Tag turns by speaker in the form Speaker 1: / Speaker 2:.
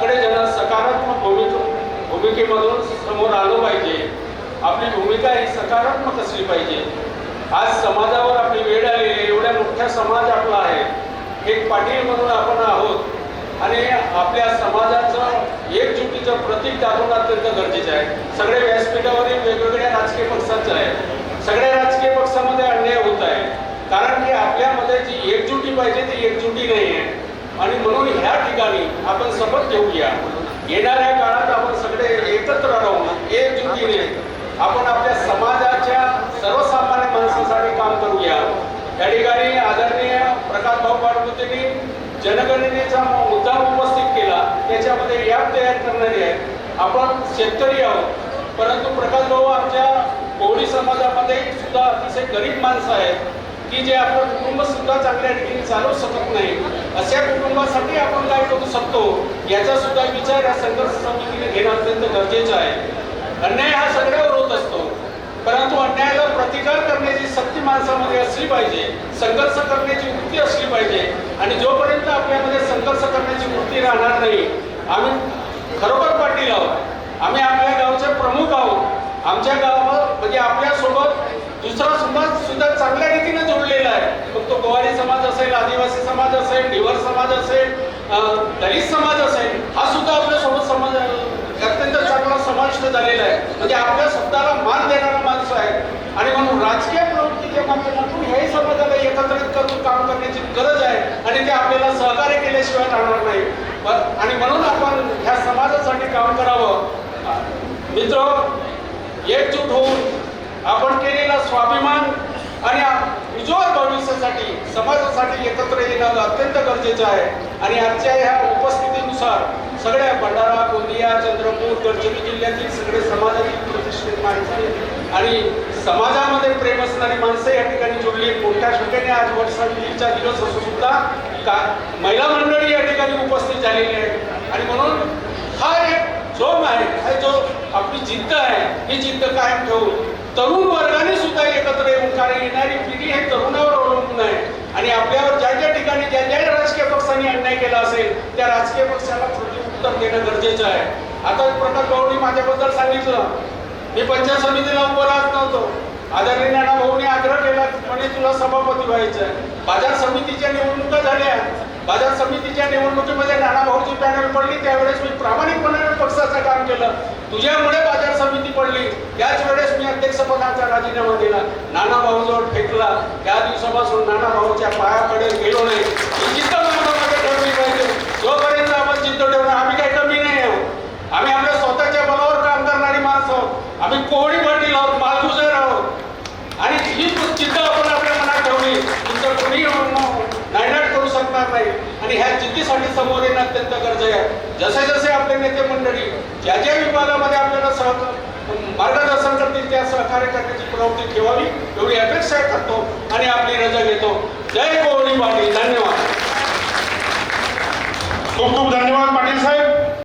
Speaker 1: सगळेजण सकारात्मक भूमिकेमधून समोर आलो पाहिजे। आपली भूमिका ही सकारात्मक असली पाहिजे। आज समाजावर आपली वेळ आलेली आहे, एवढ्या मोठ्या समाज आपला आहे, एक पाटील म्हणून आपण आहोत आणि आपल्या समाजाचं एकजुटीचं प्रतीक दाखवणं अत्यंत गरजेचं आहे। सगळे व्यासपीठावरील वेगवेगळ्या राजकीय पक्षांचं आहे, सगळ्या राजकीय पक्षामध्ये अन्याय होत आहे, कारण की आपल्यामध्ये जी एकजुटी पाहिजे ती एकजुटी नाही आहे। आणि म्हणून ह्या ठिकाणी आपण शपथ घेऊया, येणाऱ्या काळात आपण सगळे एकत्र राहून एकजुटीने आपण आपल्या समाजाच्या सर्वसामान्य माणसासाठी काम करूया। या ठिकाणी आदरणीय प्रकाश भाऊ पाटबुद्धेंनी जनगणनेचा मुद्दा उपस्थित केला, त्याच्यामध्ये याप तयार करणारे आहेत। आपण शेतकरी आहोत, परंतु प्रकाश भाऊ आमच्या कोळी समाजामध्ये सुद्धा अतिशय गरीब माणसं आहेत की जे आपलं कुटुंब सुद्धा चांगल्या ठिकाणी चालवू शकत नाही। अशा कुटुंबासाठी आपण काय करू शकतो याचा सुद्धा विचार या संघर्ष समितीने घेणं अत्यंत गरजेचं आहे। अन्याय हा सगळ्यावर होत असतो, परंतु अन्यायाला प्रतिकार करण्याची शक्ती माणसामध्ये असली पाहिजे, संघर्ष करण्याची वृत्ती असली पाहिजे। आणि जोपर्यंत आपल्यामध्ये संघर्ष करण्याची वृत्ती राहणार नाही, आम्ही खरोखर पाटील आहोत, आम्ही आपल्या गावचे प्रमुख आहोत। आमच्या गावात म्हणजे आपल्यासोबत दुसरा समाज सुद्धा चांगल्या रीतीने जोडलेला आहे, मग तो गोवारी समाज असेल, आदिवासी समाज असेल, ढिवर समाज असेल, दलित समाज असेल, हा सुद्धा आपल्यासोबत समाज अत्यंत चांगला समाविष्ट झालेला आहे। म्हणजे आपल्या शब्दाला मान देणारा माणसं आहे आणि म्हणून राजकीय प्रवृत्तीच्या माध्यमातून ह्याही समाजाला एकत्रित करून काम करण्याची गरज आहे आणि ते आपल्याला सहकार्य केल्याशिवाय राहणार नाही। आणि म्हणून आपण ह्या समाजासाठी काम करावं। मित्र, एकजूट होऊन आपण केलेला स्वाभिमान आणि उज्ज्वल भविष्यासाठी समाजासाठी एकत्र येणं अत्यंत गरजेचं आहे। आणि आजच्या ह्या उपस्थितीनुसार सगळ्या भंडारा, गोंदिया, चंद्रपूर, गडचिरोली जिल्ह्यातील सगळे समाजातील प्रतिष्ठित माणसं आणि समाजामध्ये प्रेम असणारी माणसं या ठिकाणी जोडली। मोठ्या संख्येने आज वर्षाचा दिवस असून सुद्धा महिला मंडळी या ठिकाणी उपस्थित झालेली आहे। आणि म्हणून हा एक जोम आहे, हा जो आपली जिद्द आहे, ही जिद्द कायम ठेवून तरुण वर्गाने सुद्धा एकत्र येऊन, कारण येणारी पिढी हे तरुणावर अवलंबून आहे आणि आपल्यावर ज्या ज्या ठिकाणी ज्या ज्या राजकीय पक्षांनी अन्याय केला असेल त्या राजकीय पक्षाला प्रत्युत्तर देणं गरजेचं आहे। आता प्रकाश भाऊंनी माझ्याबद्दल सांगितलं, मी पंचायत समितीला उभं राहत नव्हतो, आदरणीय नाना भाऊंनी आग्रह केला म्हणे तुला सभापती व्हायचं आहे। बाजार समितीच्या निवडणुका झाल्या, बाजार समितीच्या निवडणुकीमध्ये नाना भाऊची पॅनल पडली, त्यावेळेस मी प्रामाणिकपणे पक्षाचं काम केलं, तुझ्यामुळे बाजार समिती पडली। त्याच वेळेस मी अध्यक्षपदाचा राजीनामा दिला, नाना भाऊजवळ फेकला। त्या दिवसापासून नाना भाऊच्या पायाकडे गेलो नाही। ही जिद्द मनामध्ये ठेवली पाहिजे। जोपर्यंत आपण जिद्द ठेवणार, आम्ही काही कमी नाही आहोत, आम्ही आपल्या स्वतःच्या बलावर काम करणारी माणसं आहोत, आम्ही कोळी पाटील आहोत, मालगुजर आहोत आणि ही जिद्द आपण आपल्या मनात ठेवली तर कोणी नायनाट करू शकणार नाही। आणि ह्या जिद्दीसाठी समोर येणं अत्यंत गरजेचं आहे। जसे जसे आपले नेते मंडळी ज्या ज्या विभागामध्ये आपल्याला मार्गदर्शन करतील त्या सहकार्य करण्याची प्रवृत्ती ठेवावी एवढी अपेक्षा करतो आणि आपली रजा घेतो। जय कोळी पाटील, धन्यवाद।
Speaker 2: खूप खूप धन्यवाद पाटील साहेब।